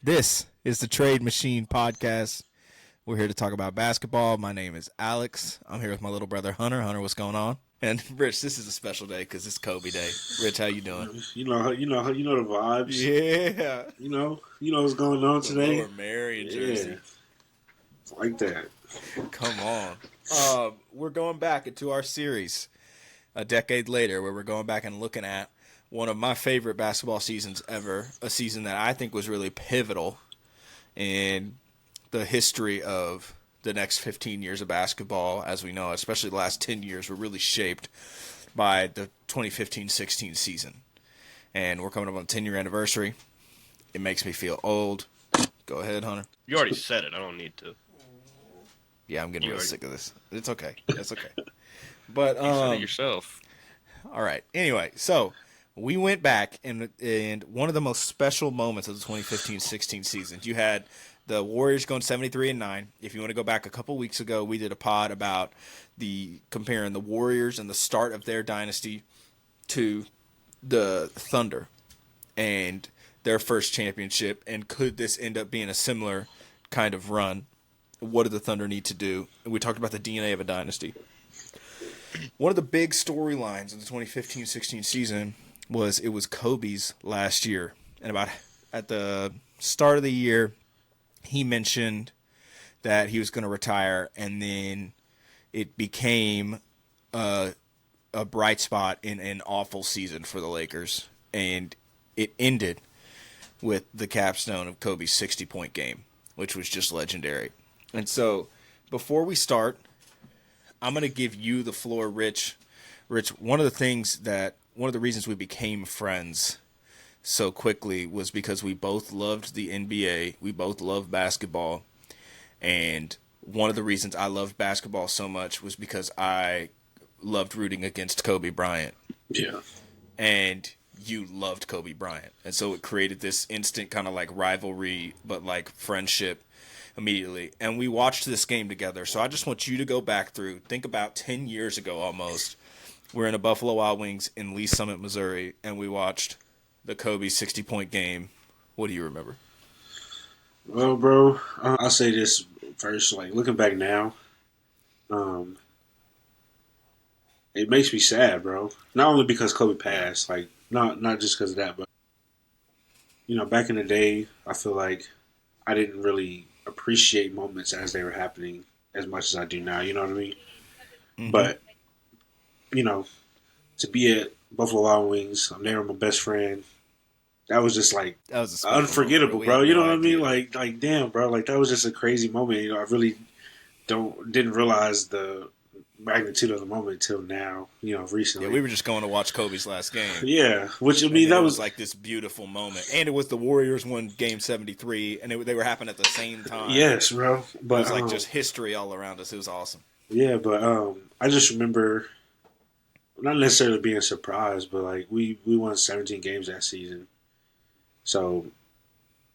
This is the Trade Machine Podcast. We're here to talk about basketball. My name is Alex. I'm here with my little brother Hunter. Hunter, what's going on? And Rich, this is a special day because it's Kobe Day. Rich, how you doing? You know the vibes. Yeah. You know what's going on The today. Lower Marion Yeah, jersey. it's like that. Come on. We're going back into our series a decade later where we're going back and looking at one of my favorite basketball seasons ever, a season that I think was really pivotal in the history of the next 15 years of basketball, as we know, especially the last 10 years, were really shaped by the 2015-16 season. And we're coming up on the 10-year anniversary. It makes me feel old. Go ahead, Hunter. You already said it. I don't need to. Yeah, I'm getting You real already- sick of this. It's okay. It's okay. But You said it yourself. all right. Anyway, so we went back, and one of the most special moments of the 2015-16 season, you had the Warriors going 73-9. If you want to go back a couple weeks ago, we did a pod about comparing the Warriors and the start of their dynasty to the Thunder and their first championship, and could this end up being a similar kind of run? What did the Thunder need to do? And we talked about the DNA of a dynasty. One of the big storylines of the 2015-16 season was Kobe's last year. And about at the start of the year, he mentioned that he was going to retire, and then it became a bright spot in an awful season for the Lakers. And it ended with the capstone of Kobe's 60-point game, which was just legendary. And so before we start, I'm going to give you the floor, Rich. Rich, one of the reasons we became friends so quickly was because we both loved the NBA. We both loved basketball. And one of the reasons I loved basketball so much was because I loved rooting against Kobe Bryant. Yeah, And you loved Kobe Bryant. And so it created this instant kind of like rivalry, but like friendship immediately. And we watched this game together. So I just want you to go back through, think about 10 years ago almost. We're in a Buffalo Wild Wings in Lee Summit, Missouri, and we watched the Kobe 60-point game. What do you remember? well, bro, I'll say this first. Like looking back now, um, it makes me sad, bro. Not only because Kobe passed, like not just because of that, but back in the day, I feel like I didn't really appreciate moments as they were happening as much as I do now. You know what I mean? Mm-hmm. But you know, to be at Buffalo Wild Wings, I'm there with my best friend. That was just like That was a special unforgettable, moment. bro. We You had know no what I mean? idea. Like damn, bro. Like that was just a crazy moment. I really didn't realize the magnitude of the moment until now. Recently. Yeah, we were just going to watch Kobe's last game. Yeah, which I And mean then that it was was like this beautiful moment. And it was the Warriors won game 73, and they were happening at the same time. yes, bro. It But was like just history all around us. It was awesome. yeah, but I just remember not necessarily being surprised, but like we won 17 games that season. So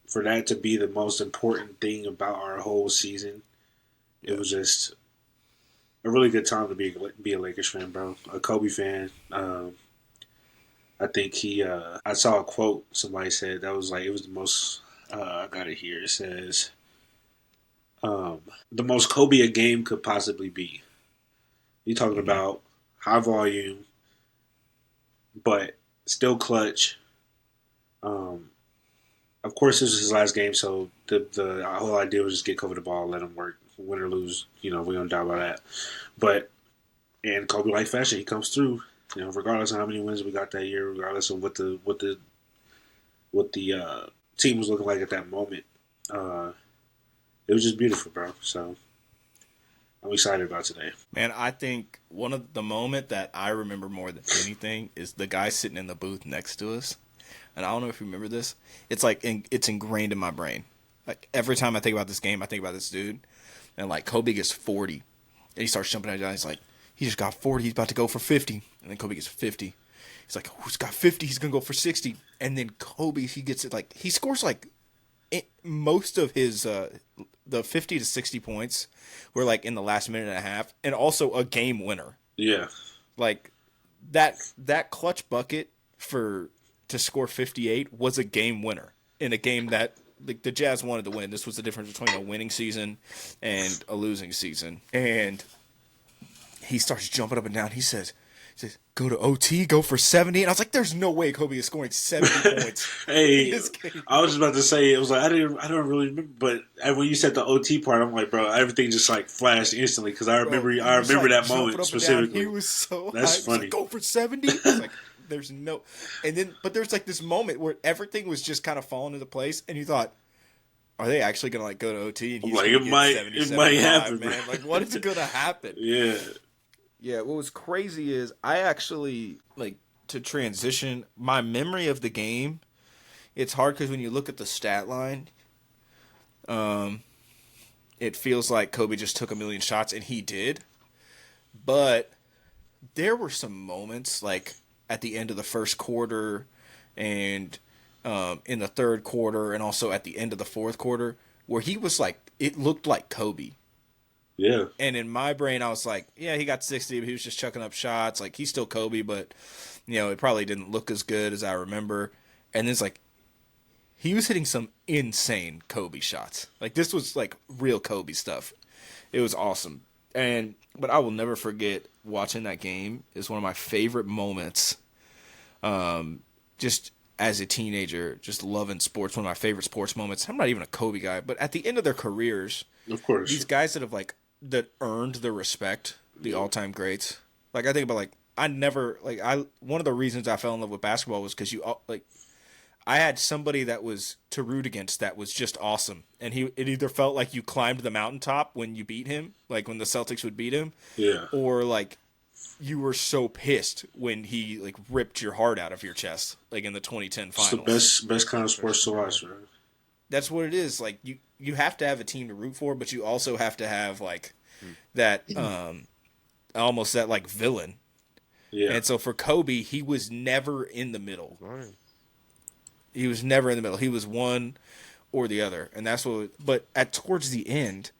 for that to be the most important thing about our whole season, Yeah. it was just a really good time to be a Lakers fan, bro. A Kobe fan. I think I saw a quote somebody said that was like it was the most. I got it here. It says, "The most Kobe a game could possibly be." You talking about high volume, but still clutch. Of course, this was his last game, so the whole idea was just get Kobe the ball, let him work, win or lose. We don't doubt about that. But in Kobe like fashion, he comes through. Regardless of how many wins we got that year, regardless of what the team was looking like at that moment, it was just beautiful, bro. So I'm excited about today. Man, I think one of the moment that I remember more than anything is the guy sitting in the booth next to us. And I don't know if you remember this. It's like it's ingrained in my brain. Like every time I think about this game, I think about this dude. And like Kobe gets 40, and he starts jumping out. He's like, he just got 40. He's about to go for 50. And then Kobe gets 50. He's like, who's got 50? He's gonna go for 60. And then Kobe, he gets it like he scores like most of his the 50 to 60 points were like in the last minute and a half, and also a game winner. Yeah, Like that clutch bucket to score 58 was a game winner in a game that the Jazz wanted to win. This was the difference between a winning season and a losing season. And he starts jumping up and down. He says, go to OT, go for 70. And I was like, there's no way Kobe is scoring 70 points Hey, in this game. I was just about to say, it was like, I don't really remember, but when you said the OT part, I'm like, bro, everything just like flashed instantly because I remember that moment specifically. He was so That's hyped. funny. Like, go for 70. I was like, there's no, and then, but there's like this moment where everything was just kind of falling into place, and you thought, are they actually gonna like go to OT? And he's like, it might happen, man. Like, what is gonna happen? Yeah. Yeah, what was crazy is I actually, like, to transition, my memory of the game, it's hard because when you look at the stat line, it feels like Kobe just took a million shots, and he did. But there were some moments, like, at the end of the first quarter and in the third quarter and also at the end of the fourth quarter where he was like, it looked like Kobe. Yeah. And in my brain, I was like, yeah, he got 60, but he was just chucking up shots. Like, he's still Kobe, but, it probably didn't look as good as I remember. And it's like, he was hitting some insane Kobe shots. Like, this was, like, real Kobe stuff. It was awesome. But I will never forget watching that game. It's one of my favorite moments. Just as a teenager, just loving sports. One of my favorite sports moments. I'm not even a Kobe guy, but at the end of their careers, of course, these guys that have that earned the respect, the all-time greats. Like, I think about one of the reasons I fell in love with basketball was because I had somebody that was to root against that was just awesome, and it either felt like you climbed the mountaintop when you beat him, like when the Celtics would beat him, yeah, or like you were so pissed when he like ripped your heart out of your chest, like in the 2010 finals. It's the best kind of sports to watch, right? That's what it is. Like you have to have a team to root for, but you also have to have like that almost that like villain. Yeah. And so for Kobe, he was never in the middle. Right. He was never in the middle. He was one or the other, and that's what. But towards the end,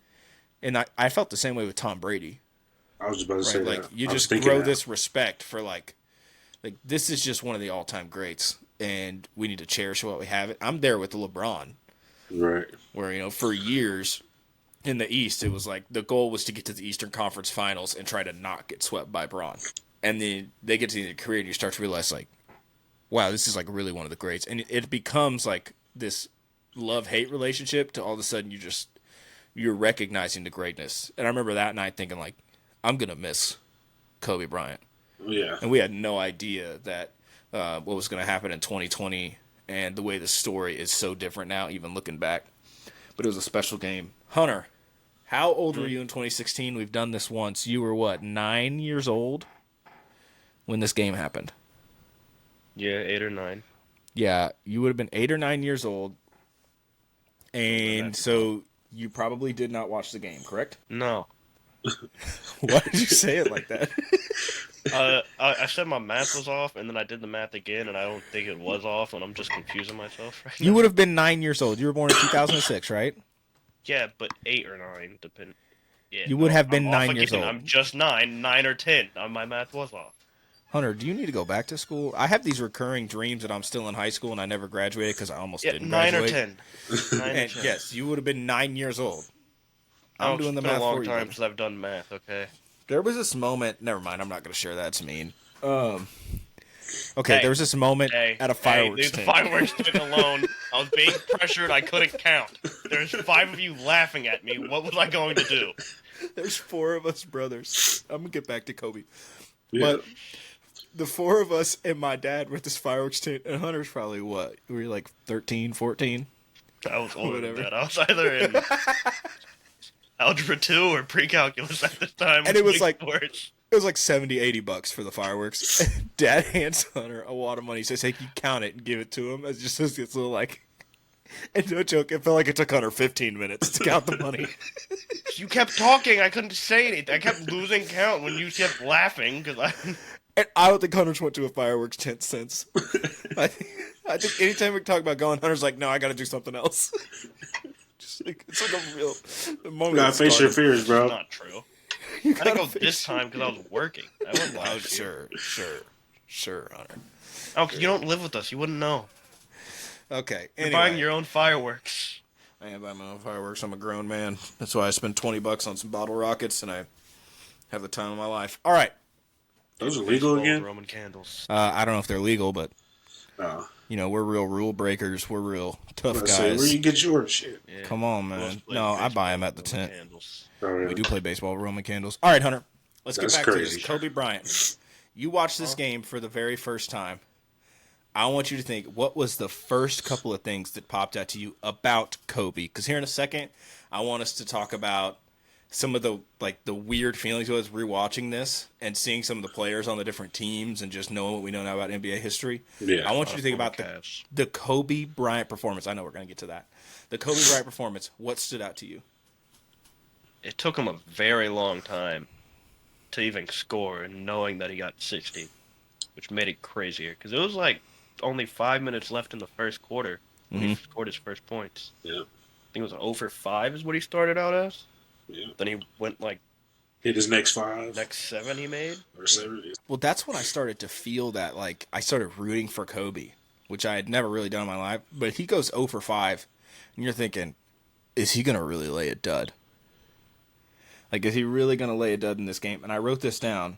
and I felt the same way with Tom Brady. I was just about to say like that. you just grow this respect for like this is just one of the all-time greats, and we need to cherish what we have. I'm there with LeBron, right? Where for years in the East, it was like the goal was to get to the Eastern Conference Finals and try to not get swept by Bron, and then they get to the end of their career, and you start to realize like, wow, this is like really one of the greats, and it becomes like this love-hate relationship to all of a sudden you're recognizing the greatness. And I remember that night thinking like, I'm gonna miss Kobe Bryant. Yeah. And we had no idea that what was gonna happen in 2020, and the way the story is so different now, even looking back. But it was a special game. Hunter, how old were you in 2016? We've done this once. You were what, 9 years old when this game happened? Yeah, 8 or 9. Yeah, you would have been 8 or 9 years old. And so you probably did not watch the game, correct? No. Why did you say it like that? I said my math was off, and then I did the math again, and I don't think it was off, and I'm just confusing myself right now. You would have been 9 years old. You were born in 2006, right? Yeah, but 8 or 9, depending. Yeah, you would have been I'm 9 off years again. old. I'm just 9 or 10. My math was off. Hunter, do you need to go back to school? I have these recurring dreams that I'm still in high school and I never graduated because I almost didn't 9 graduate. or 10. 9 or 10. Yes, you would have been 9 years old. I'm doing the math for you. It's been a long for you. time since I've done math, okay? There was this moment. Never mind. I'm not going to share that. It's mean. Okay, there was this moment at a fireworks leave tent. the fireworks tent alone. I was being pressured. I couldn't count. There's 5 of you laughing at me. What was I going to do? There's 4 of us brothers. I'm going to get back to Kobe. Yeah. But the 4 of us and my dad were at this fireworks tent, and Hunter's probably what? Were you like 13, 14? I was older than that. I was either in Algebra 2 or pre-calculus at this time. And it was like sports. It was like $70-$80 for the fireworks. Dad hands Hunter a wad of money. He says, "Hey, you count it and give it to him." It just says it's a little like, and no joke, it felt like it took Hunter 15 minutes to count the money. You kept talking. I couldn't say anything. I kept losing count when you kept laughing because And I don't think Hunter's went to a fireworks tent since. I think anytime we talk about going, Hunter's like, "No, I got to do something else." Just like it's like a real moment. You gotta face your fears, bro. It's not true. I didn't go this time because I was working. I went last year. Sure, Hunter. Oh, 'cause you don't live with us. You wouldn't know. Okay. You're Anyway. buying your own fireworks. I am buying my own fireworks. I'm a grown man. That's why I spent $20 on some bottle rockets, and I have the time of my life. All right. Those are legal Baseball with again? Roman candles. I don't know if they're legal, but Oh. we're real rule breakers. We're real tough Let's say, where guys. you get your shit? Yeah. Come on, Who else man. plays No, I buy them baseball at the with Roman tent. candles? Oh, really? We do play baseball with Roman candles. All right, Hunter. Let's That's get back to crazy. this. Kobe Bryant. You watched this game for the very first time. I want you to think, what was the first couple of things that popped out to you about Kobe? Because here in a second, I want us to talk about some of the weird feelings it was rewatching this and seeing some of the players on the different teams and just knowing what we know now about NBA history. Yeah. I want you to think about Cavs. the Kobe Bryant performance. I know we're going to get to that. The Kobe Bryant performance, what stood out to you? It took him a very long time to even score, and knowing that he got 60, which made it crazier. Because it was like only 5 minutes left in the first quarter when he scored his first points. Yeah. I think it was 0 for 5 is what he started out as. Yeah. Then he went like Hit his next 5. next 7 he made. Or 7. Well, that's when I started to feel that, like, I started rooting for Kobe, which I had never really done in my life. But if he goes 0 for 5, and you're thinking, is he going to really lay a dud? Like, is he really going to lay a dud in this game? And I wrote this down.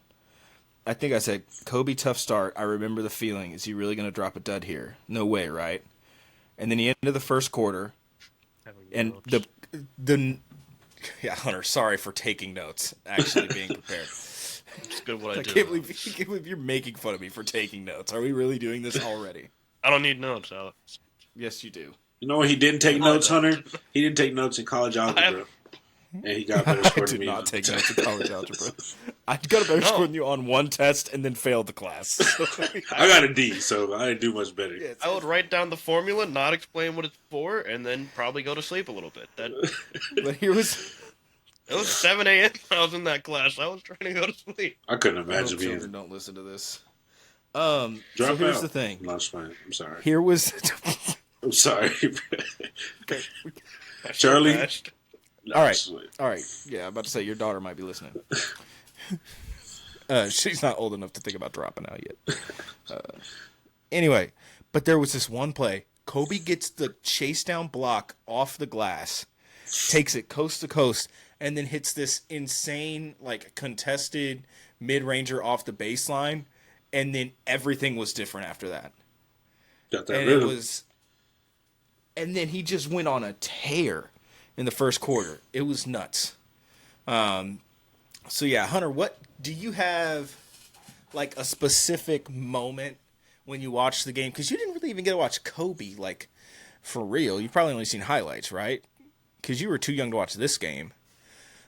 I think I said, Kobe, tough start. I remember the feeling. Is he really going to drop a dud here? No way, right? And then he ended the first quarter, and the yeah, Hunter, sorry for taking notes, actually being prepared. It's good what I I do. can't believe you're making fun of me for taking notes. Are we really doing this already? I don't need notes, Alex. Yes, you do. You know when he didn't take notes, Hunter? He didn't take notes in college algebra. And he got a better I score than did me. not take notes in college algebra. I got a better score than you on one test and then failed the class. I got a D, so I didn't do much better. Yeah, I would write down the formula, not explain what it's for, and then probably go to sleep a little bit. but here was... It was 7 a.m. when I was in that class. I was trying to go to sleep. I couldn't I hope imagine children being. don't listen to this. Drop So here's out. the thing. No, it's fine. I'm sorry. Here was... I'm sorry. Okay. Charlie? All No, right. it's like- All right. Yeah, I'm about to say your daughter might be listening. She's not old enough to think about dropping out yet. Anyway, but there was this one play. Kobe gets the chase down block off the glass, takes it coast to coast, and then hits this insane, like, contested mid-ranger off the baseline, and then everything was different after that. Got that And rhythm. and then he just went on a tear in the first quarter. It was nuts. So yeah, Hunter, what do you have, like, a specific moment when you watched the game? Because you didn't really even get to watch Kobe, like, for real. You've probably only seen highlights, right? Because you were too young to watch this game.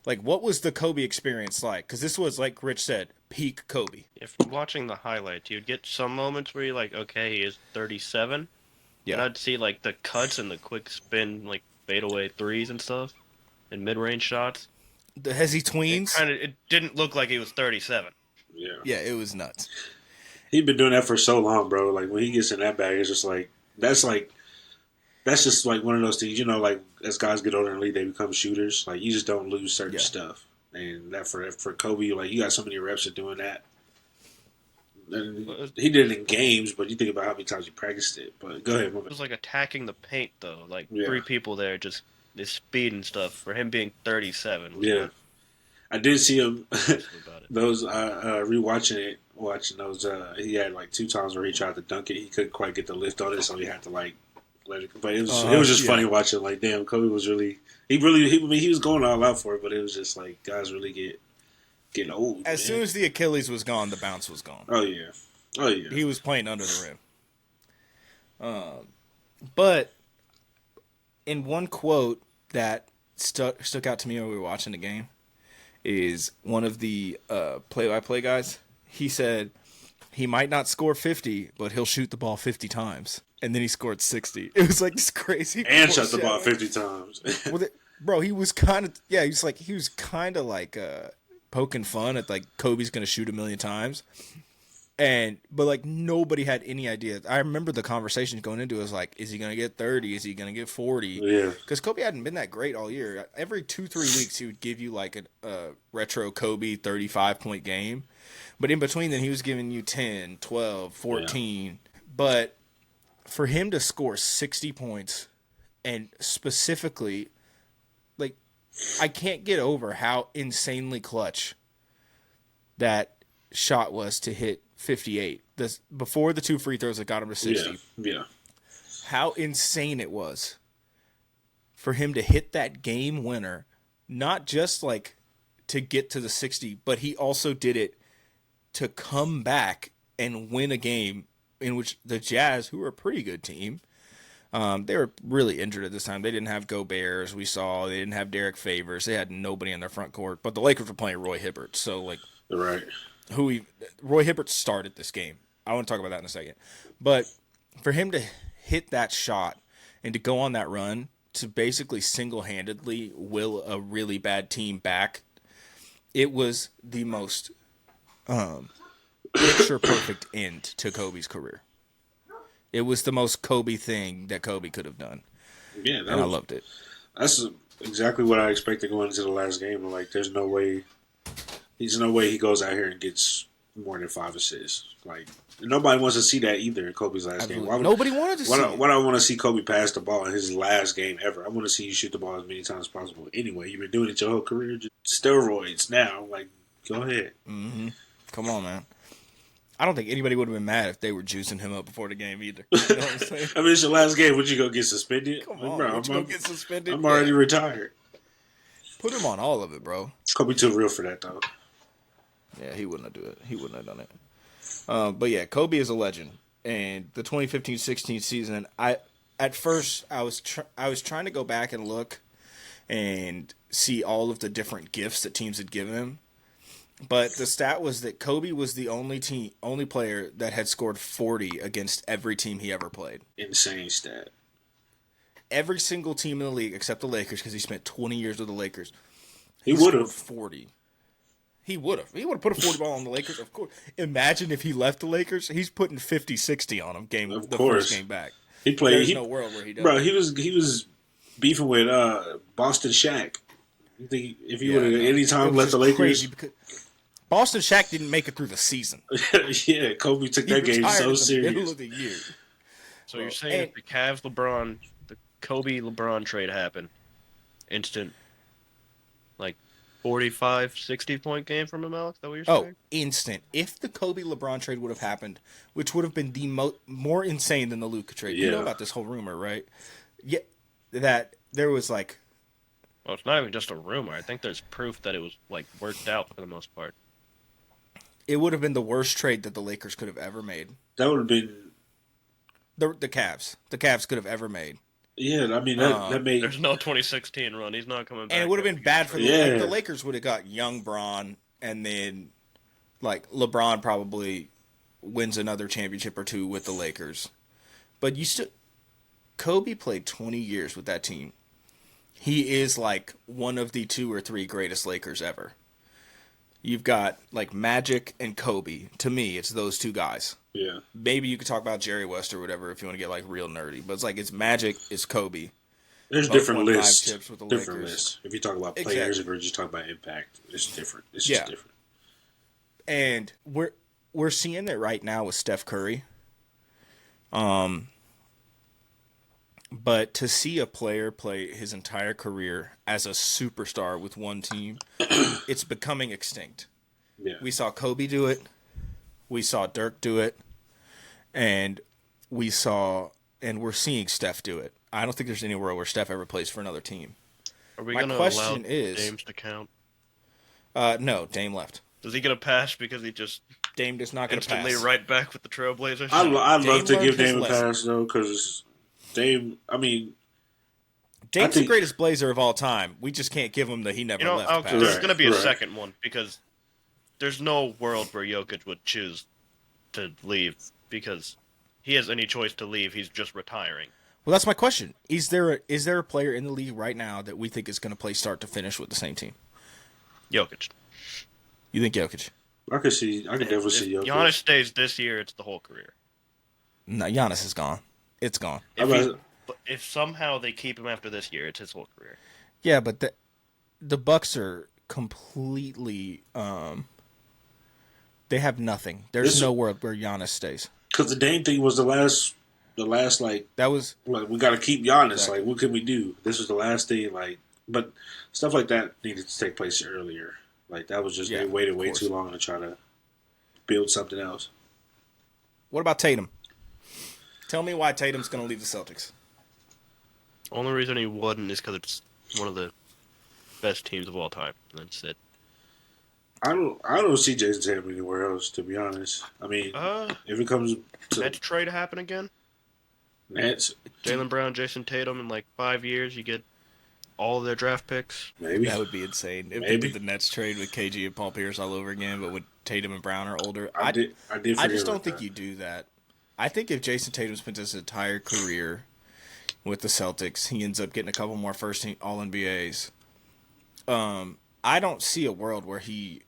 Like, what was the Kobe experience like? Because this was, like Rich said, peak Kobe. If you're watching the highlights, you'd get some moments where you're like, okay, he is 37. Yeah. And I'd see, like, the cuts and the quick spin, like, fadeaway threes and stuff, and mid-range shots. The Hezzy tweens? It didn't look like he was 37. Yeah. Yeah, it was nuts. He's been doing that for so long, bro. Like, when he gets in that bag, it's just that's just like one of those things, like, as guys get older in the league, they become shooters. Like, you just don't lose certain stuff. And that for Kobe, like, you got so many reps of doing that. And he did it in games, but you think about how many times he practiced it. But go ahead, It was like attacking the paint, though. Like, three people there, just his speed and stuff. For him being 37. Yeah. I did see him, About it. those, rewatching those, he had, like, 2 times where he tried to dunk it. He couldn't quite get the lift on it, so he had to, like, let it. But it was just funny watching, like, damn, Kobe was really, he was going all out for it, but it was just, like, guys really getting old. As soon as the Achilles was gone, the bounce was gone. Oh, yeah. He was playing under the rim. But in one quote that stuck out to me when we were watching the game is one of the play-by-play guys. He said he might not score 50, but he'll shoot the ball 50 times. And then he scored 60. It was like this crazy. And shot the ball 50 times. Well, bro, he was kind of like poking fun at, like, Kobe's going to shoot 1,000,000 times. But like, nobody had any idea. I remember the conversation going into it was like, is he going to get 30? Is he going to get 40? Yeah. Because Kobe hadn't been that great all year. Every 2-3 weeks, he would give you like a retro Kobe 35-point game. But in between then, he was giving you 10, 12, 14. Yeah. But for him to score 60 points, and specifically, like, I can't get over how insanely clutch that shot was to hit 58. Before the 2 free throws that got him to 60. Yeah. How insane it was for him to hit that game winner, not just like to get to the 60, but he also did it to come back and win a game in which the Jazz, who were a pretty good team, they were really injured at this time. They didn't have Gobert, as we saw. They didn't have Derek Favors. They had nobody in their front court. But the Lakers were playing Roy Hibbert. So, like, Right. Roy Hibbert started this game. I want to talk about that in a second. But for him to hit that shot and to go on that run to basically single-handedly will a really bad team back, it was the most picture-perfect end to Kobe's career. It was the most Kobe thing that Kobe could have done. Yeah, and I loved it. That's exactly what I expected going into the last game. Like, there's no way he goes out here and gets more than 5 assists. Like, nobody wants to see that either in Kobe's last game. Nobody wanted to see it. Why do I want to see Kobe pass the ball in his last game ever? I want to see you shoot the ball as many times as possible. Anyway, you've been doing it your whole career. Just steroids now. Like, go ahead. Mm-hmm. Come on, man. I don't think anybody would have been mad if they were juicing him up before the game either. You know what I'm saying? I mean, it's your last game. Would you go get suspended? Come on, bro, would you go get suspended? I'm already retired. Put him on all of it, bro. Kobe too real for that, though. Yeah, he wouldn't have done it. He wouldn't have done it. But yeah, Kobe is a legend. And the 2015-16 season, at first I was trying to go back and look and see all of the different gifts that teams had given him. But the stat was that Kobe was the only player that had scored 40 against every team he ever played. Insane stat. Every single team in the league except the Lakers, because he spent 20 years with the Lakers. He would have 40. He would have. He would have put a 40 ball on the Lakers, of course. Imagine if he left the Lakers. He's putting 50, 60 on him first game back. He played. There's no world where he does. Bro, he was beefing with Boston Shaq. You think if he would have any time left the Lakers? Boston Shaq didn't make it through the season. Yeah, Kobe took that game so serious. Middle of the year. So you're saying if the the Kobe LeBron trade happened, instant, like 45, 60 point game from him, Alex? Is that what you're saying? Oh, instant. If the Kobe LeBron trade would have happened, which would have been the more insane than the Luka trade. Yeah. You know about this whole rumor, right? Yeah, that there was like. Well, it's not even just a rumor. I think there's proof that it was like worked out for the most part. It would have been the worst trade that the Lakers could have ever made. That would have been the Cavs. The Cavs could have ever made. Yeah, I mean that made. There's no 2016 run. He's not coming back. And it would have been bad for the Lakers. Would have got young Bron, and then like LeBron probably wins another championship or two with the Lakers. But Kobe played 20 years with that team. He is like one of the 2 or 3 greatest Lakers ever. You've got like Magic and Kobe. To me, it's those 2 guys. Yeah. Maybe you could talk about Jerry West or whatever if you want to get like real nerdy. But it's Magic, it's Kobe. There's Both different won 5 lists. chips with the Different Lakers. lists. If you talk about players, if you're just talking about impact, it's different. It's just different. And we're seeing it right now with Steph Curry. But to see a player play his entire career as a superstar with one team, it's becoming extinct. Yeah. We saw Kobe do it. We saw Dirk do it. And we're seeing Steph do it. I don't think there's anywhere where Steph ever plays for another team. Are we going to allow James to count? No, Dame left. Does he get a pass because he just Dame does not get a pass. instantly right back with the Trailblazers? I'd love to give Dame a pass, though, because Dame, I mean... Dame's the greatest Blazer of all time. We just can't give him the he never left pass. There's going to be a second one, because there's no world where Jokic would choose to leave, because he has any choice to leave. He's just retiring. Well, that's my question. Is there a player in the league right now that we think is going to play start to finish with the same team? Jokic. You think Jokic? I could definitely see Jokic. Giannis stays this year, it's the whole career. No, Giannis is gone. It's gone. If somehow they keep him after this year, it's his whole career. Yeah, but the Bucks are completely they have nothing. There's no world where Giannis stays. Because the Dame thing was the last the last That was we got to keep Giannis. exactly. Like, what can we do? This was the last thing. Like, but stuff like that needed to take place earlier. Like, that was just Yeah, they waited of way course. too long to try to build something else. What about Tatum? Tell me why Tatum's going to leave the Celtics. Only reason he wouldn't is because it's one of the best teams of all time. That's it. I don't see Jason Tatum anywhere else. To be honest, I mean, if it comes to Nets trade happen again? Nets, Jaylen Brown, Jason Tatum in like 5 years, you get all of their draft picks. maybe That would be insane if they Maybe. did the Nets trade with KG and Paul Pierce all over again, but with Tatum and Brown are older. I did. I Forget just don't about think that. you do that. I think if Jason Tatum spent his entire career with the Celtics, he ends up getting a couple more first team All NBAs. I don't see a world where he,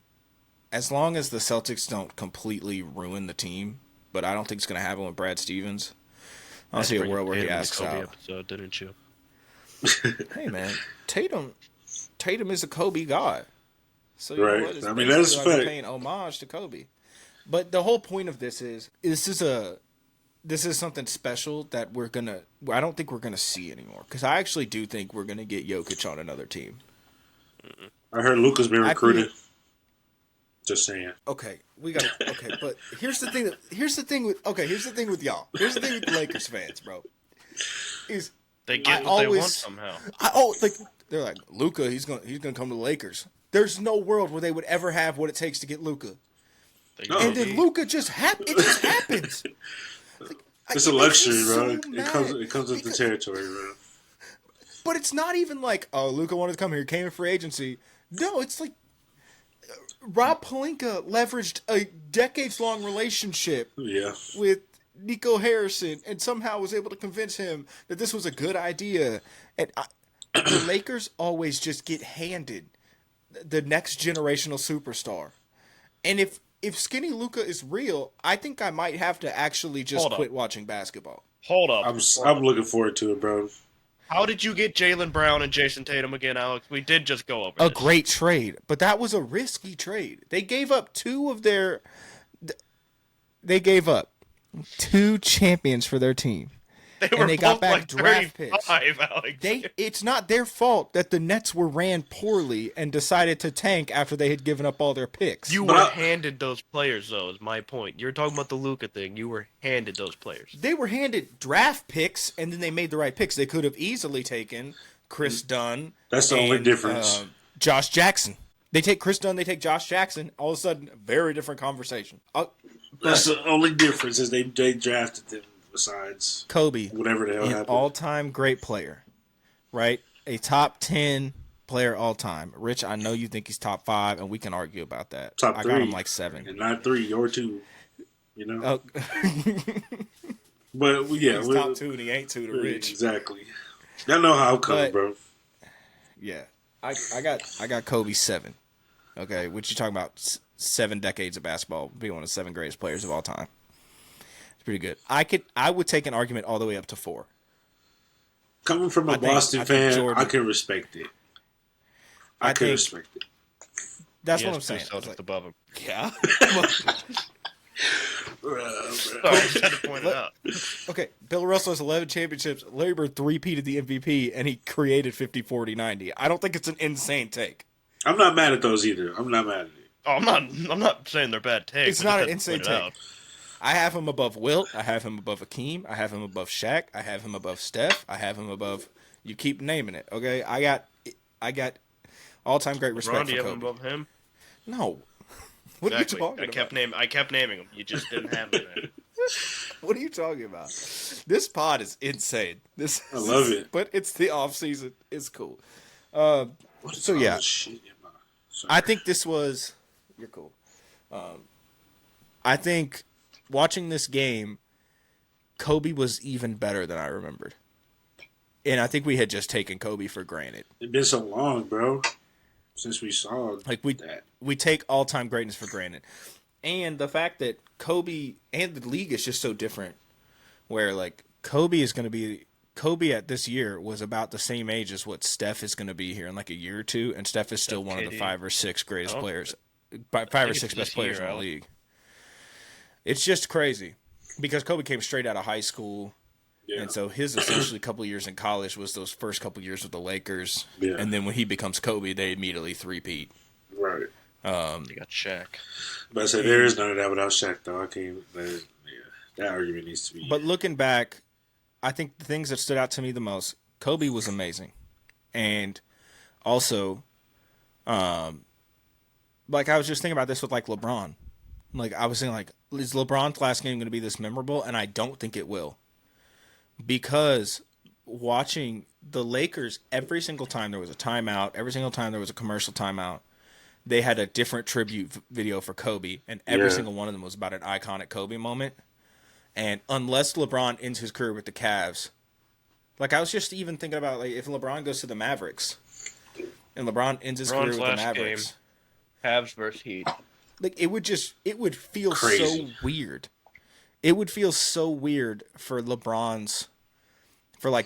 as long as the Celtics don't completely ruin the team, but I don't think it's going to happen with Brad Stevens. I don't see a world where he asks Kobe out. episode, didn't you? Hey man, Tatum is a Kobe god. So you Right. know what? It's I mean, basically that's like fact. we're paying homage to Kobe. But the whole point of this is something special that I don't think we're gonna see anymore. Because I actually do think we're gonna get Jokic on another team. I heard Luca's been I recruited. Just saying. Okay, but here's the thing with y'all. Here's the thing with the Lakers fans, bro. Is They get I what they want always- somehow. they're like Luka, he's gonna come to the Lakers. There's no world where they would ever have what it takes to get Luka. They No. And do. then Luka just it just happens. It's It a makes me luxury, bro. so It mad comes with the because- territory, bro. But it's not even like, oh, Luka wanted to come here, came in free agency. No, it's like Rob Pelinka leveraged a decades-long relationship Yeah. with Nico Harrison and somehow was able to convince him that this was a good idea. And the Lakers always just get handed the next generational superstar. And if Skinny Luka is real, I think I might have to actually just Hold up. quit watching basketball. Hold up. I'm looking forward to it, bro. How did you get Jaylen Brown and Jason Tatum again, Alex? We did just go over A this. great trade, but that was a risky trade. They gave up two champions for their team. They and were they got both back like draft picks. 35, Alex. It's not their fault that the Nets were ran poorly and decided to tank after they had given up all their picks. You were handed those players, though, is my point. You're talking about the Luka thing. You were handed those players. They were handed draft picks, and then they made the right picks. They could have easily taken Chris Dunn. That's the only difference. Josh Jackson. They take Chris Dunn, they take Josh Jackson. All of a sudden, very different conversation. That's the only difference is they drafted them besides Kobe, whatever the hell an happened. all-time great player, right? A top 10 player all time. Rich, I know you think he's top 5, and we can argue about that. Top I 3. got him like 7. And not 3 or 2. You know? Oh, But yeah, he's top 2 and he ain't 2 to Rich. Exactly. Y'all know how it comes, But- bro. Yeah, I got Kobe 7. Okay, what you talking about? 7 decades of basketball, being one of the 7 greatest players of all time. It's pretty good. I would take an argument all the way up to 4. Coming from a I think- Boston I think fan, Jordan- I can respect it. I I can think- respect it. That's He what I'm has two saying. It's Celtics like, above him. yeah. Sorry, I just had to point it out. Okay, Bill Russell has 11 championships. Larry Bird three-peated the MVP, and he created 50, 40, 90. I don't think it's an insane take. I'm not mad at those either. I'm not mad at it. Oh, I'm not saying they're bad takes. It's I not just an had to insane point it out. take. I have him above Wilt. I have him above Akeem. I have him above Shaq. I have him above Steph. I have him above. You keep naming it. Okay, I got all-time great respect Ron, do for you have him Kobe. above him? No. What Exactly. are you talking about? I kept naming them. You just didn't have them there. What are you talking about? This pod is insane. I love it. But it's the off season. It's cool. What is So, all yeah. this shit in my- Sorry. I think this was. You're cool. I think watching this game, Kobe was even better than I remembered, and I think we had just taken Kobe for granted. It's been so long, bro, since we saw Like that. we take all time greatness for granted, and the fact that Kobe and the league is just so different, where like Kobe at this year was about the same age as what Steph is going to be here in like a year or two, and Steph is still one of the KD. 5 or 6 greatest Oh. players, 5 or it's 6 this best players year, in the Alex. league. It's just crazy because Kobe came straight out of high school, Yeah. And so his essentially couple years in college was those first couple years with the Lakers. Yeah. And then when he becomes Kobe, they immediately three-peat. Right. They got Shaq. But I said there is none of that without Shaq, though. I can't. That argument needs to be. But looking back, I think the things that stood out to me the most, Kobe was amazing. And also, like I was just thinking about this with like LeBron. Like I was thinking like, is LeBron's last game going to be this memorable? And I don't think it will. Because watching the Lakers, every single time there was a timeout, every single time there was a commercial timeout, they had a different tribute video for Kobe, and every single one of them was about an iconic Kobe moment. And unless LeBron ends his career with the Cavs, like I was just even thinking about like if LeBron goes to the Mavericks, and LeBron ends his career with the Mavericks, Cavs versus Heat. like it would feel Crazy. so weird. It would feel so weird for like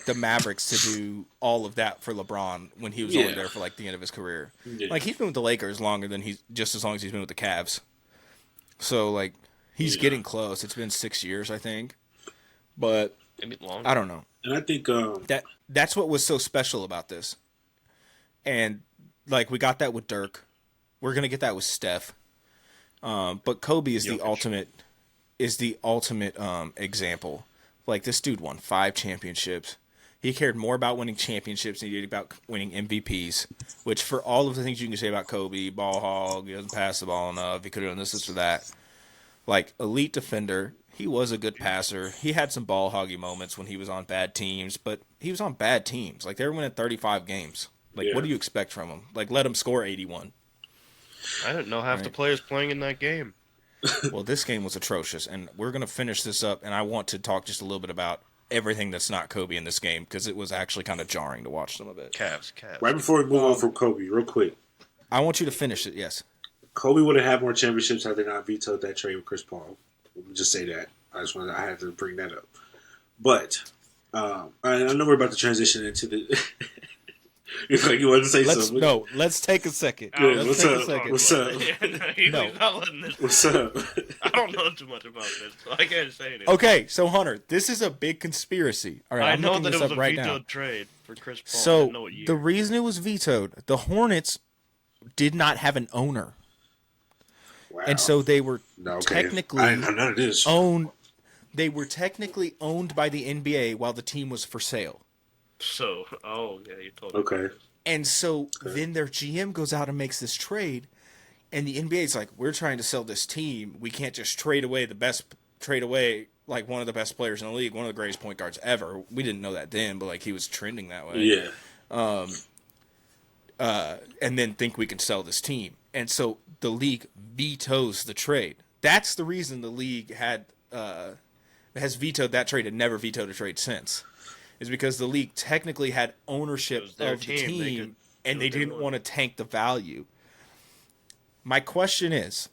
the Mavericks to do all of that for LeBron when he was only there for like the end of his career. Yeah. Like he's been with the Lakers longer than just as long as he's been with the Cavs. So like he's getting close. It's been 6 years, I think. But Maybe longer. I don't know. And I think That's what was so special about this. And like we got that with Dirk. We're gonna get that with Steph. But Kobe is the ultimate example. Like this dude won 5 championships. He cared more about winning championships than he did about winning MVPs. Which for all of the things you can say about Kobe, ball hog, he doesn't pass the ball enough, he could have done this or that. Like elite defender, he was a good passer. He had some ball hoggy moments when he was on bad teams, but he was on bad teams. Like they were winning 35 games. Like what do you expect from him? Like let him score 81. I didn't know half the players playing in that game. Well, this game was atrocious, and we're going to finish this up, and I want to talk just a little bit about everything that's not Kobe in this game, because it was actually kind of jarring to watch some of it. Cavs. right before we move on from Kobe, real quick, I want you to finish it, yes. Kobe would have had more championships had they not vetoed that trade with Chris Paul. Let me just say that. I had to bring that up. But I know we're about to transition into the. It's like you wanted to say something. No, let's take a second. Yeah, Let's take a second. What's up? He's not letting this. What's up? I don't know too much about this, so I can't say anything. Okay, so Hunter, this is a big conspiracy. All right, I I'm know looking that this it was up a right vetoed now. trade for Chris Paul. I So didn't know what year. the reason it was vetoed, the Hornets did not have an owner, Wow. and so they were technically I didn't know none of this. owned. They were technically owned by the NBA while the team was for sale. So, yeah, you told me. Okay. And so then their GM goes out and makes this trade, and the NBA is like, "We're trying to sell this team. We can't just trade away like one of the best players in the league, one of the greatest point guards ever." We didn't know that then, but like he was trending that way. Yeah. And then think we can sell this team, and so the league vetoes the trade. That's the reason the league has vetoed that trade and never vetoed a trade since. Is because the league technically had ownership of the team, and they didn't want to tank the value. My question is,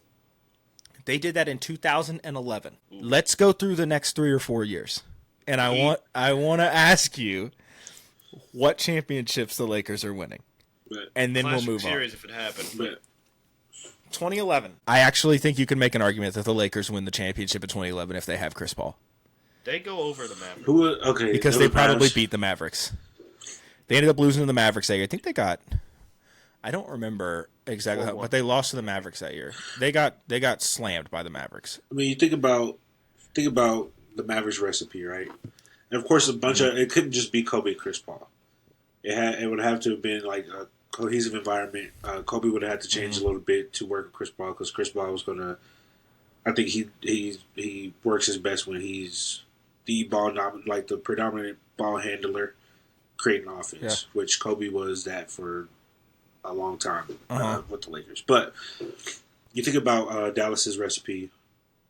they did that in 2011. Let's go through the next 3 or 4 years, and I want to ask you what championships the Lakers are winning, and then we'll move on. Series if it happened. But 2011. I actually think you can make an argument that the Lakers win the championship in 2011 if they have Chris Paul. They go over the Mavericks. Okay. Because they probably beat the Mavericks. They ended up losing to the Mavericks that year. I think they got. I don't remember exactly how, but they lost to the Mavericks that year. They got slammed by the Mavericks. I mean, you think about the Mavericks recipe, right? And of course, of it couldn't just be Kobe and Chris Paul. It would have to have been like a cohesive environment. Kobe would have had to change a little bit to work with Chris Paul because Chris Paul was gonna. I think he works his best when he's the the predominant ball handler, creating offense, which Kobe was that for a long time with the Lakers. But you think about Dallas's recipe,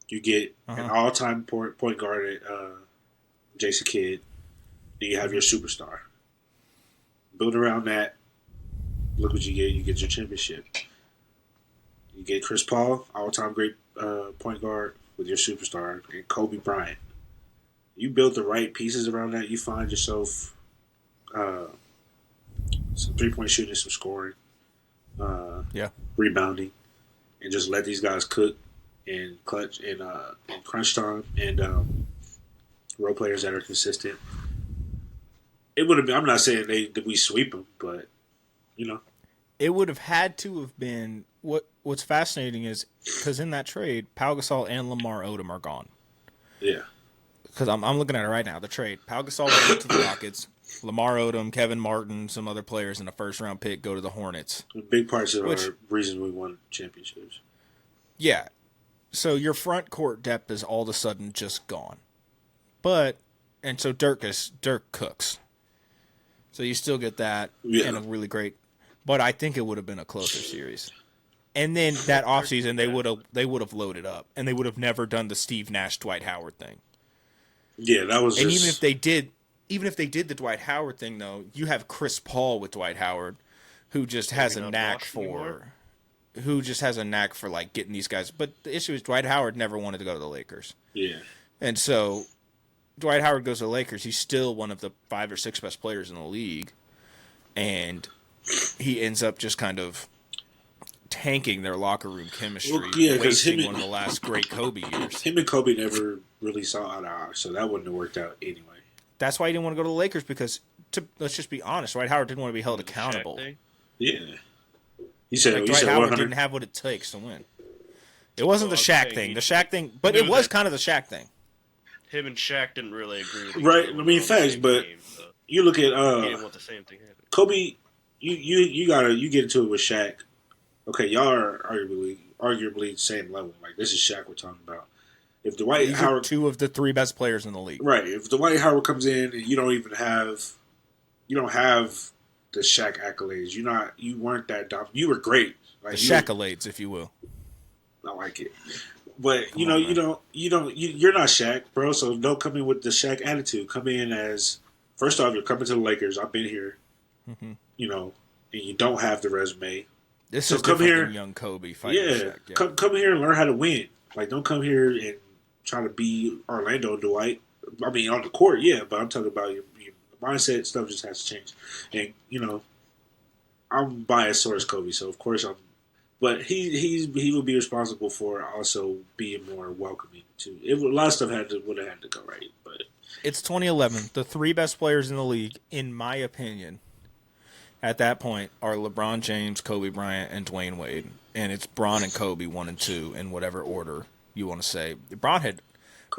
you get an all-time point guard at Jason Kidd, then you have your superstar. Build around that. Look what you get. You get your championship. You get Chris Paul, all-time great point guard with your superstar, and Kobe Bryant. You build the right pieces around that, you find yourself some three-point shooting, some scoring, rebounding, and just let these guys cook and clutch and crunch time. And role players that are consistent. It would have been. I'm not saying that we sweep them, but you know, It would have had to have been what's fascinating is because in that trade, Pau Gasol and Lamar Odom are gone. yeah, Because I'm looking at it right now. The trade: Pau Gasol went to the Rockets. Lamar Odom, Kevin Martin, some other players in a first round pick go to the Hornets. big parts of our reason we won championships. Yeah. So your front court depth is all of a sudden just gone. And so Dirk cooks. So you still get that and a really great. But I think it would have been a closer series. And then that offseason they would have loaded up and they would have never done the Steve Nash Dwight Howard thing. Yeah, that was. And even if they did the Dwight Howard thing though, you have Chris Paul with Dwight Howard, who just has a knack for like getting these guys. But the issue is Dwight Howard never wanted to go to the Lakers. Yeah. And so Dwight Howard goes to the Lakers. He's still one of the 5 or 6 best players in the league. And he ends up just kind of tanking their locker room chemistry, wasting one of the last great Kobe years. Him and Kobe never really saw eye to eye, so that wouldn't have worked out anyway. That's why he didn't want to go to the Lakers because, let's just be honest, Dwight Howard didn't want to be held accountable. Yeah. He said, Dwight Howard didn't have what it takes to win. It wasn't the Shaq thing. The Shaq thing, but it was kind of the Shaq thing. Him and Shaq didn't really agree. Right, I mean, facts, but you look at he didn't want the same thing happen. Kobe. You get into it with Shaq. Okay, y'all are arguably the same level. Like this is Shaq we're talking about. If Dwight Howard, 2 of the 3 best players in the league, right? If Dwight Howard comes in and you don't have the Shaq accolades. You weren't that dominant. You were great. Like, the Shaq-alades, if you will. I like it. But you're not Shaq, bro. So don't come in with the Shaq attitude. Come in as first off, you're coming to the Lakers. I've been here. Mm-hmm. And you don't have the resume. This is come here, than young Kobe fighting Shaq. Yeah. Come here and learn how to win. Like, don't come here and try to be Orlando Dwight. I mean, on the court, yeah, but I'm talking about your mindset. Stuff just has to change. And I'm biased towards Kobe, so of course I'm. But he will be responsible for also being more welcoming too. A lot of stuff would have had to go right, but it's 2011. The 3 best players in the league, in my opinion, at that point, are LeBron James, Kobe Bryant, and Dwayne Wade, and it's Bron and Kobe 1 and 2 in whatever order you want to say. Bron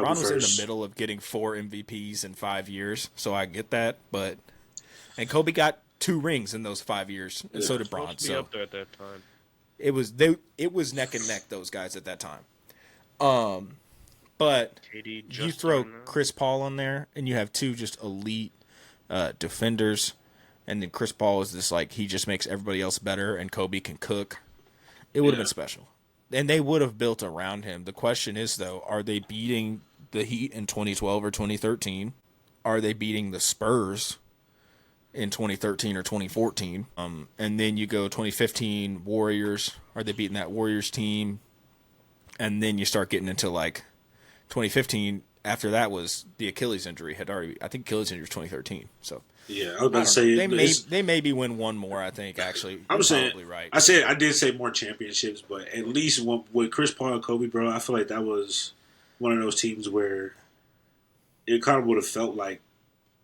was in the middle of getting 4 MVPs in 5 years, so I get that. And Kobe got 2 rings in those 5 years, and so did Bron. So up there at that time. It was neck and neck, those guys at that time. But you throw Chris Paul on there, and you have 2 just elite defenders, and then Chris Paul is this like he just makes everybody else better, and Kobe can cook. It would have been special, and they would have built around him. The question is though, are they beating the Heat in 2012 or 2013? Are they beating the Spurs in 2013 or 2014? And then you go 2015 Warriors. Are they beating that Warriors team? And then you start getting into like 2015. After that was the Achilles injury I think Achilles injury was 2013 . So yeah, I was about to say they maybe win one more. I think actually. I'm saying probably right. I did say more championships, but at least with Chris Paul and Kobe, bro, I feel like that was one of those teams where it kind of would have felt like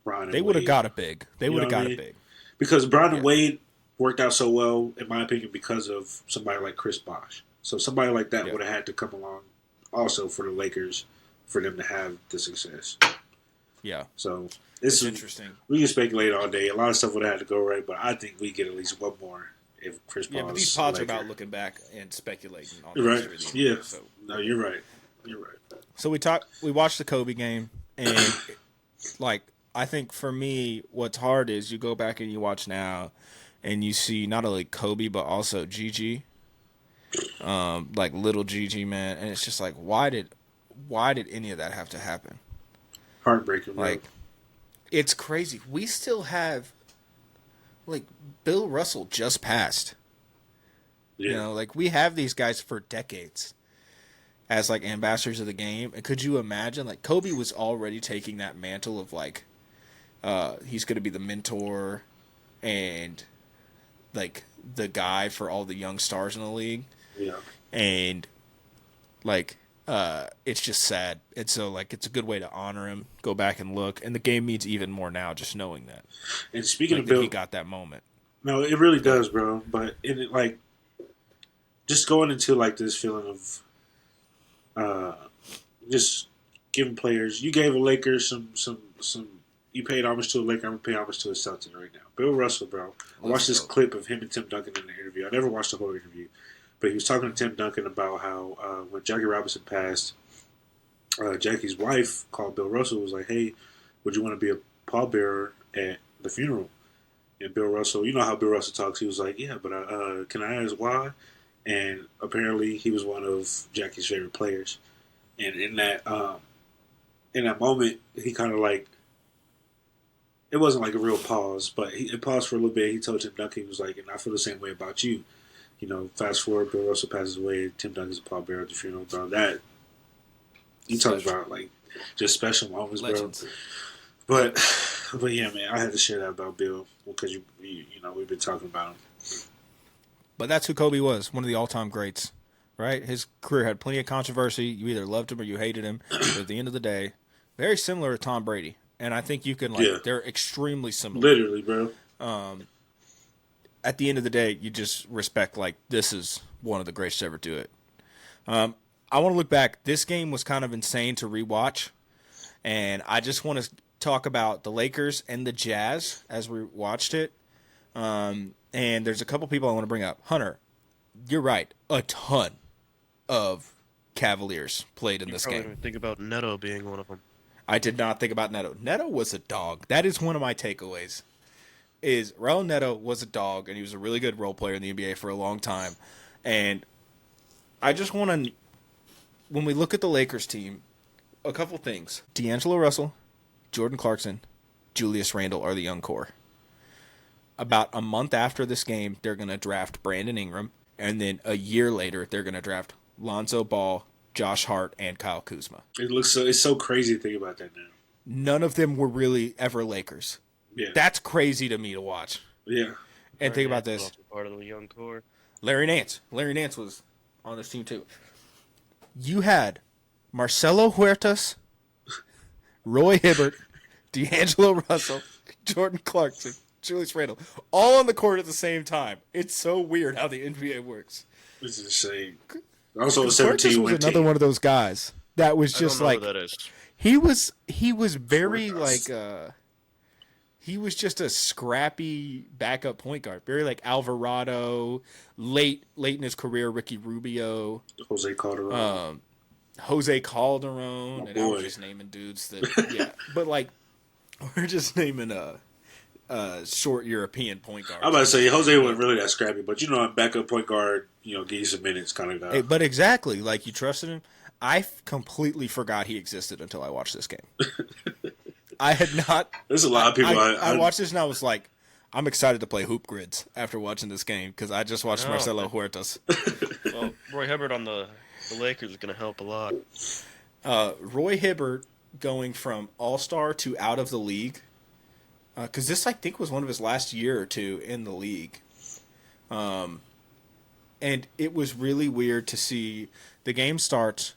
Bron and they would have got it big. They would have got it big because Bron and Wade worked out so well, in my opinion, because of somebody like Chris Bosh. So somebody like that would have had to come along also for the Lakers for them to have the success. Yeah. So it's interesting. We can speculate all day. A lot of stuff would have had to go right, but I think we get at least one more if Chris Paul. Yeah, but these pods are about looking back and speculating on right. Yeah. So no, you're right. You're right. So we watched the Kobe game, and like I think for me, what's hard is you go back and you watch now, and you see not only Kobe but also Gigi, like little Gigi, man, and it's just like why did any of that have to happen? Heartbreaking, like it's crazy. We still have like Bill Russell just passed. Yeah. Like we have these guys for decades as like ambassadors of the game. And could you imagine like Kobe was already taking that mantle of like he's going to be the mentor and like the guy for all the young stars in the league. Yeah. And like it's just sad. And so, like, it's a good way to honor him. Go back and look, and the game means even more now just knowing that. And speaking Like of that, he Bill, got that moment. no, it really does, bro. But like just going into like this feeling of just giving players. You gave a Lakers some. You paid homage to a Laker. I'm gonna pay homage to a Celtic right now. Bill Russell, bro. I watched this clip of him and Tim Duncan in the interview. I never watched the whole interview, but he was talking to Tim Duncan about how when Jackie Robinson passed, Jackie's wife called Bill Russell. Was like, "Hey, would you want to be a pallbearer at the funeral?" And Bill Russell, you know how Bill Russell talks. He was like, "Yeah, but can I ask why?" And apparently, he was one of Jackie's favorite players. And in that moment, he kind of like, it wasn't like a real pause, but he paused for a little bit. He told Tim Duncan, he was like, "And I feel the same way about you." You know, fast forward, Bill Russell passes away. Tim Duncan's a pallbearer at the funeral, bro. That he talks about like just special moments, Legends. bro. But yeah, man, I had to share that about Bill because you know we've been talking about him. But that's who Kobe was, one of the all-time greats, right? His career had plenty of controversy. You either loved him or you hated him. But at the end of the day, very similar to Tom Brady. And I think you can, like, they're extremely similar. Literally, bro. At the end of the day, you just respect, like, this is one of the greats to ever do it. I want to look back. This game was kind of insane to rewatch. And I just want to talk about the Lakers and the Jazz as we watched it. And there's a couple people I want to bring up. Hunter, you're right. A ton of Cavaliers played in this game. Didn't think about Neto being one of them. I did not think about Neto. Neto was a dog. That is one of my takeaways. Is Raul Neto was a dog, and he was a really good role player in the NBA for a long time. And I just want to, when we look at the Lakers team, a couple things. D'Angelo Russell, Jordan Clarkson, Julius Randle are the young core. About a month after this game, they're going to draft Brandon Ingram. And then a year later, they're going to draft Lonzo Ball, Josh Hart, and Kyle Kuzma. It's so crazy to think about that now. None of them were really ever Lakers. Yeah. That's crazy to me to watch. Yeah. And think about this. Part of the young core. Larry Nance. Larry Nance was on this team too. You had Marcelo Huertas, Roy Hibbert, D'Angelo Russell, Jordan Clarkson, Julius Randle, all on the court at the same time. It's so weird how the NBA works. It's insane. Also, a Huertas 17 was win another team. one of those guys that was just I like don't know who that is. he was very Huertas. like he was just a scrappy backup point guard, very like Alvarado, late in his career, Ricky Rubio, Jose Calderon. Jose Calderon, My and I boy. was just naming dudes that yeah, but like we're just naming short European point guards. I'm about to say Jose wasn't really that scrappy, but you know, a backup point guard, you know, give you some minutes kind of guy. Hey, but exactly, like you trusted him. I completely forgot he existed until I watched this game. I had not. There's a lot of people. I watched this and I was like, I'm excited to play hoop grids after watching this game because I just watched Oh. Marcelo Huertas. Well, Roy Hibbert on the Lakers is going to help a lot. Roy Hibbert going from All-Star to out of the league because this I think was one of his last year or two in the league. And it was really weird to see the game starts,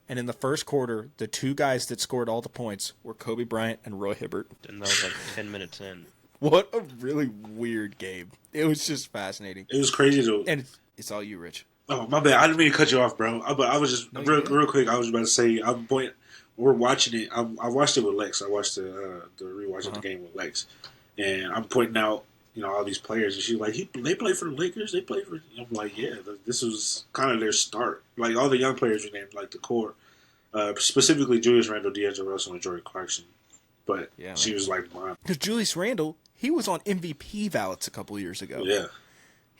and in the first quarter, the two guys that scored all the points were Kobe Bryant and Roy Hibbert. And that was like 10 minutes in. What a really weird game. It was just fascinating. It was crazy to. And it's all you, Rich. Oh my bad. I didn't mean to cut you off, bro. But I was just No, you real quick. I was about to say. We're watching it. I watched it with Lex. I watched the rewatch of the game with Lex, and I'm pointing out, you know, all these players, and she's like, "They play for the Lakers. They play for." I'm like, "Yeah, this was kind of their start. Like all the young players you named, like the core, specifically Julius Randle, D'Angelo Russell, and Jordan Clarkson." But Yeah, she man. was like, "Wow, Because Julius Randle, he was on MVP ballots a couple of years ago. yeah."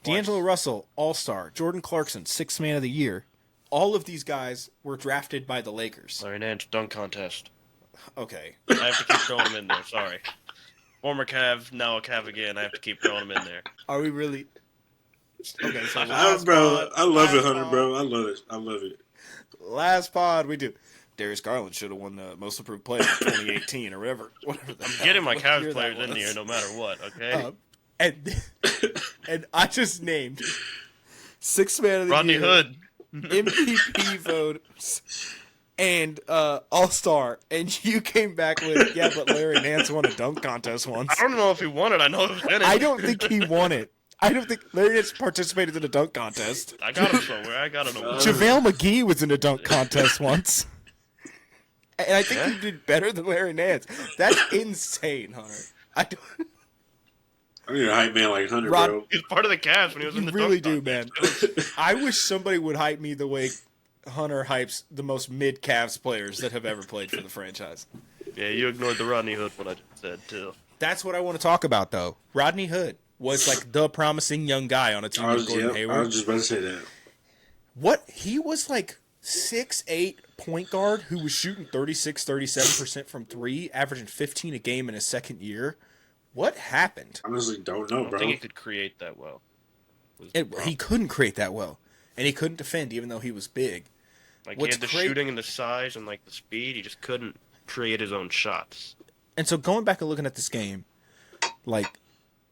D'Angelo Russell, All-Star. Jordan Clarkson, Sixth Man of the Year. All of these guys were drafted by the Lakers. Larry Nance dunk contest. Okay. I have to keep throwing him in there. Sorry. Former Cav, now a Cav again. I have to keep throwing him in there. Are we really... Okay, so Bro, I love it, last Hunter, pod. bro. I love it. I love it. Last pod, we do. Darius Garland should have won the Most Improved Player in 2018 or whatever. I'm getting my Cavs year that players in was. here no matter what, okay? And I just named Sixth Man of the Rodney Year. Hood. MVP votes and All-Star, and you came back with, yeah, but Larry Nance won a dunk contest once. I don't know if he won it. I know it was in it. I don't think he won it. I don't think Larry Nance participated in a dunk contest. I got him somewhere. I got him. JaVale McGee was in a dunk contest once. And I think he did better than Larry Nance. That's insane, Hunter. I need a hype man like Hunter, Rod, bro. He's part of the Cavs when he was in the really dunk do, man. contest. I wish somebody would hype me the way Hunter hypes the most mid-Cavs players that have ever played for the franchise. Yeah, you ignored the Rodney Hood what I just said, too. That's what I want to talk about, though. Rodney Hood was like the promising young guy on a team with Gordon Hayward. I was just about to say that. What? He was like 6'8" point guard who was shooting 37% from three, averaging 15 a game in his second year. What happened? Honestly, don't know, I bro. don't think he could create that well. He couldn't create that well. And he couldn't defend even though he was big. Like, he had the shooting and the size and, like, the speed. He just couldn't create his own shots. And so going back and looking at this game, like,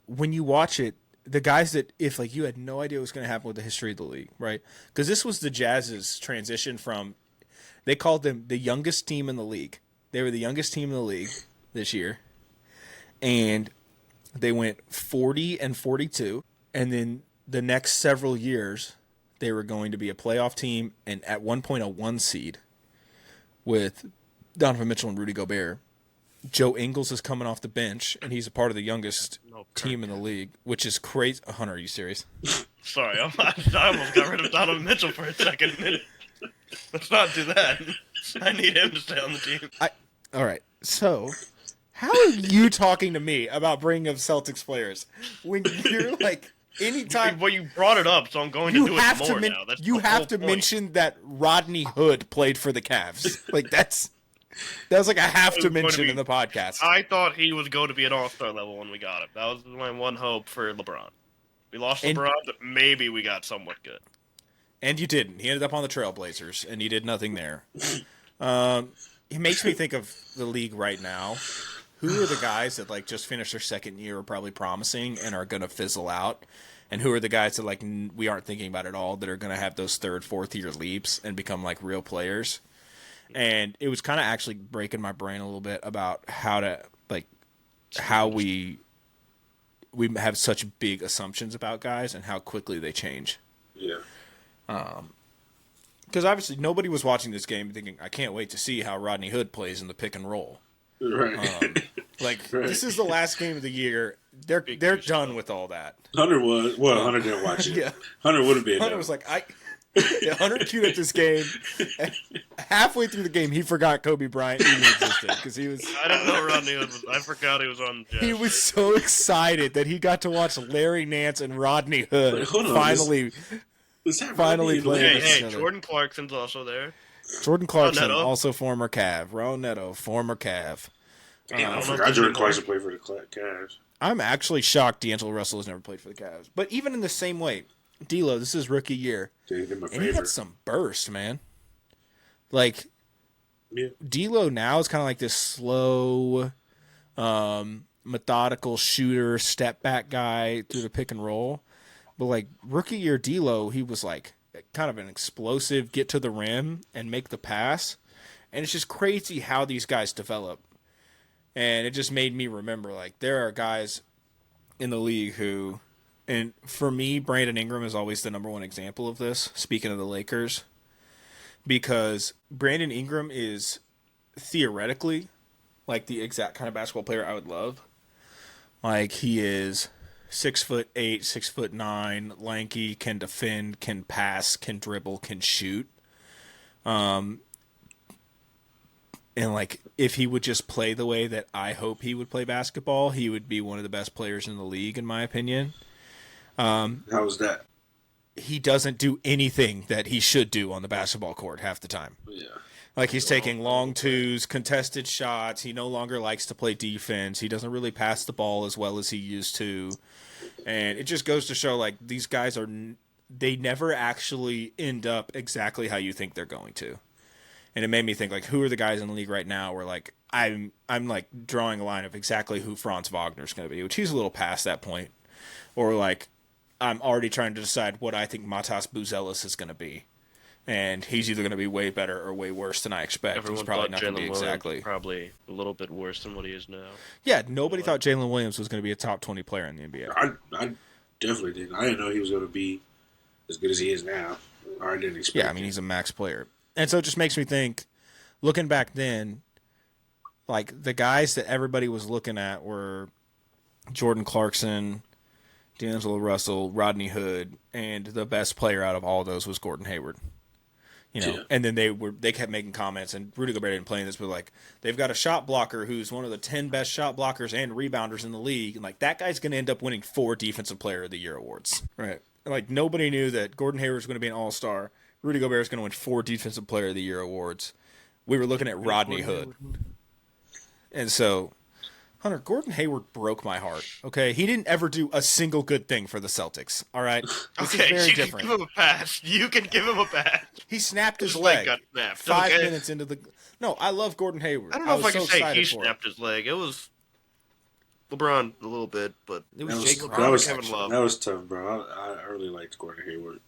when you watch it, the guys that, if, like, you had no idea what was going to happen with the history of the league, right? Because this was the Jazz's transition from, they called them the youngest team in the league. They were the youngest team in the league this year. And they went 40-42. And then the next several years, they were going to be a playoff team and at one point a 1 seed with Donovan Mitchell and Rudy Gobert. Joe Ingles is coming off the bench, and he's a part of the youngest team in the league, which is crazy. Hunter, are you serious? Sorry, I almost got rid of Donovan Mitchell for a second. Let's not do that. I need him to stay on the team. All right, so how are you talking to me about bringing up Celtics players when you're like, anytime... Well, you brought it up, so I'm going to do it more now. You have to mention that Rodney Hood played for the Cavs. Like, that was like a have to mention in the podcast. I thought he was going to be an all-star level when we got him. That was my one hope for LeBron. We lost LeBron, but maybe we got somewhat good. And you didn't. He ended up on the Trailblazers, and he did nothing there. It makes me think of the league right now. Who are the guys that like just finished their second year, are probably promising, and are going to fizzle out? And who are the guys that like we aren't thinking about at all that are going to have those third, fourth year leaps and become like real players? And it was kind of actually breaking my brain a little bit about how we have such big assumptions about guys and how quickly they change. Yeah. Because obviously nobody was watching this game thinking, I can't wait to see how Rodney Hood plays in the pick and roll. Right. This is the last game of the year. They're done with all that. Hunter was. Well, Hunter didn't watch it. Yeah. Hunter would have been. Hunter was like, Hunter queued up this game. And halfway through the game, he forgot Kobe Bryant even existed because he was. I didn't know Rodney Hood was. I forgot he was on. He was so excited that he got to watch Larry Nance and Rodney Hood finally play. Hey, Jordan Clarkson's also there. Jordan Clarkson, also former Cav. Raul Neto, former Cav. I forgot Jordan Clarkson played for the Cavs. I'm actually shocked D'Angelo Russell has never played for the Cavs. But even in the same way, D'Lo, this is rookie year. And he had some burst, man. Like, D'Lo now is kind of like this slow, methodical shooter, step back guy through the pick and roll. But like rookie year D'Lo, he was like kind of an explosive, get to the rim and make the pass. And it's just crazy how these guys develop. And it just made me remember, like, there are guys in the league who, and for me, Brandon Ingram is always the number one example of this, speaking of the Lakers, because Brandon Ingram is theoretically like the exact kind of basketball player I would love. Like, he is 6'8", 6'9", lanky, can defend, can pass, can dribble, can shoot. And, like, if he would just play the way that I hope he would play basketball, he would be one of the best players in the league, in my opinion. How was that? He doesn't do anything that he should do on the basketball court half the time. Yeah. Like, he's taking long twos, contested shots. He no longer likes to play defense. He doesn't really pass the ball as well as he used to. And it just goes to show, like, these guys they never actually end up exactly how you think they're going to. And it made me think, like, who are the guys in the league right now where, like, I'm like, drawing a line of exactly who Franz Wagner's going to be, which he's a little past that point. Or, like, I'm already trying to decide what I think Matas Buzelis is going to be. and he's either going to be way better or way worse than I expect. Everyone he's probably thought not going to be Jalen Williams exactly. was probably a little bit worse than what he is now. Yeah, nobody thought Jalen Williams was going to be a top 20 player in the NBA. I definitely didn't. I didn't know he was going to be as good as he is now. I didn't expect. Yeah, I mean, he's a max player. And so it just makes me think, looking back then, like the guys that everybody was looking at were Jordan Clarkson, D'Angelo Russell, Rodney Hood, and the best player out of all of those was Gordon Hayward. You know, and then they kept making comments, and Rudy Gobert didn't play in this, but like they've got a shot blocker who's one of the 10 best shot blockers and rebounders in the league, and like that guy's going to end up winning 4 Defensive Player of the Year awards. Right? Like nobody knew that Gordon Hayward was going to be an All-Star. Rudy Gobert is going to win 4 Defensive Player of the Year awards. We were looking at Rodney Hood, and so. Hunter, Gordon Hayward broke my heart. Okay, he didn't ever do a single good thing for the Celtics. All right, this is very different. Can give him a pass. You can give him a pass. He snapped his leg leg got snapped. 5 minutes into the. No, I love Gordon Hayward. I don't know if I can say he for snapped his leg. It was LeBron a little bit, but it was Jake LeBron and Kevin Love. That was tough, bro. I really liked Gordon Hayward.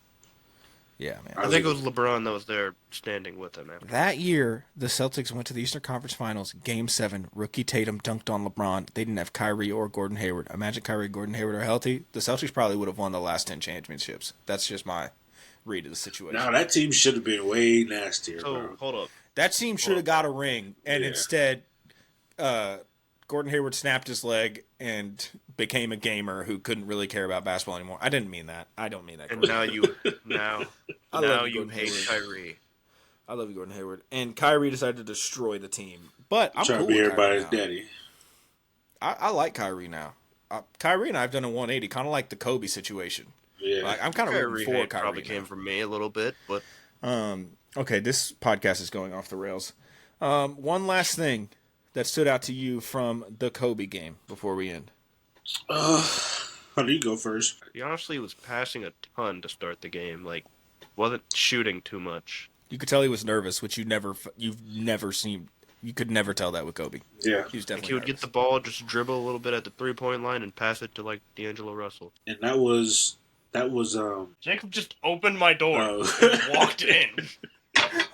Yeah, man. I think it was LeBron that was there standing with him. After. That year, the Celtics went to the Eastern Conference Finals, Game 7. Rookie Tatum dunked on LeBron. They didn't have Kyrie or Gordon Hayward. Imagine Kyrie and Gordon Hayward are healthy. The Celtics probably would have won the last 10 championships. That's just my read of the situation. No, that team should have been way nastier, bro. Hold up. That team should have got a ring, and instead, Gordon Hayward snapped his leg and became a gamer who couldn't really care about basketball anymore. I didn't mean that. I don't mean that. And now you hate Kyrie. I love you, Gordon Hayward. And Kyrie decided to destroy the team. But I'm trying cool to be with everybody's Kyrie now. daddy. I like Kyrie now. Kyrie and I have done a 180, kind of like the Kobe situation. Yeah, like, I'm kind of rooting for Kyrie. Probably came from me a little bit, but okay, this podcast is going off the rails. One last thing that stood out to you from the Kobe game before we end. How do you go first? He honestly was passing a ton to start the game. Like, wasn't shooting too much. You could tell he was nervous, which you've never seen. You could never tell that with Kobe. Yeah, he was definitely. He would get the ball, just dribble a little bit at the 3-point line, and pass it to like D'Angelo Russell. And that was Jacob just opened my door and walked in.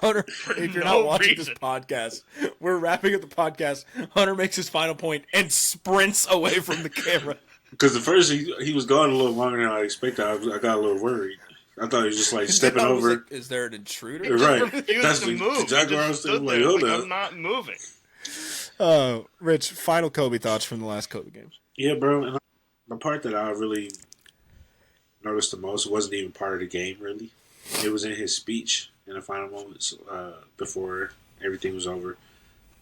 Hunter, if you're not watching this podcast, we're wrapping up the podcast. Hunter makes his final point and sprints away from the camera. Because at first he was gone a little longer than I expected. I got a little worried. I thought he was just like stepping over. Like, is there an intruder? Right. That's to move. Exactly what I was thinking. Like, hold up. I'm not moving. Rich, final Kobe thoughts from the last Kobe games. Yeah, bro. And the part that I really noticed the most wasn't even part of the game, really. It was in his speech in the final moments before everything was over.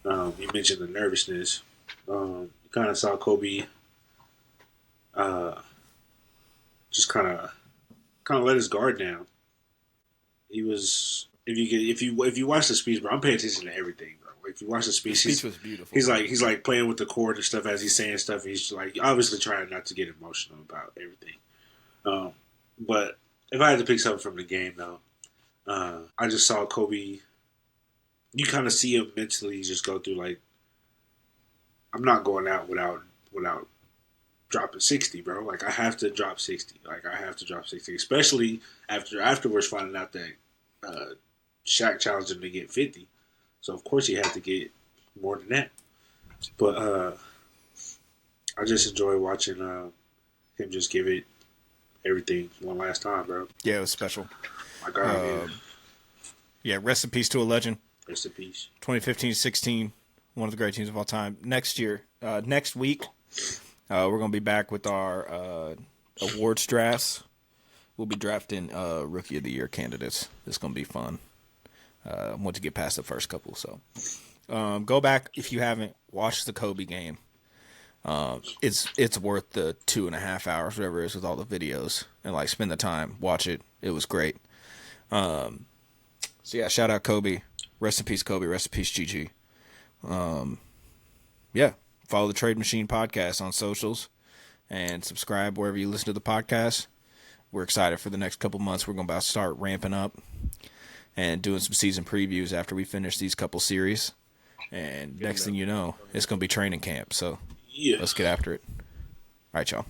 You mentioned the nervousness. You kind of saw Kobe just kind of let his guard down. He was if you watch the speech, bro, I'm paying attention to everything, bro. Like, if you watch the speech, the speech was beautiful. He's like playing with the chord and stuff as he's saying stuff. He's like obviously trying not to get emotional about everything. But if I had to pick something from the game, though, I just saw Kobe. You kind of see him mentally just go through like, I'm not going out without dropping 60, bro. Like, I have to drop 60. Like, I have to drop 60, especially afterwards finding out that Shaq challenged him to get 50. So of course he had to get more than that. But I just enjoy watching him just give it everything one last time, bro. Yeah, it was special. My God, yeah, rest in peace to a legend. Rest in peace. 2015-16, one of the great teams of all time. Next week, we're going to be back with our awards drafts. We'll be drafting Rookie of the Year candidates. It's going to be fun. I want to get past the first couple, so go back if you haven't watched the Kobe game. It's worth the 2.5 hours, whatever it is, with all the videos, and like spend the time, watch it. It was great. So yeah, shout out Kobe. Rest in peace, Kobe. Rest in peace, GG. Yeah, follow the Trade Machine Podcast on socials and subscribe wherever you listen to the podcast. We're excited for the next couple months. We're going to start ramping up and doing some season previews after we finish these couple series. And next thing you know, it's going to be training camp. So yeah, let's get after it. All right, y'all.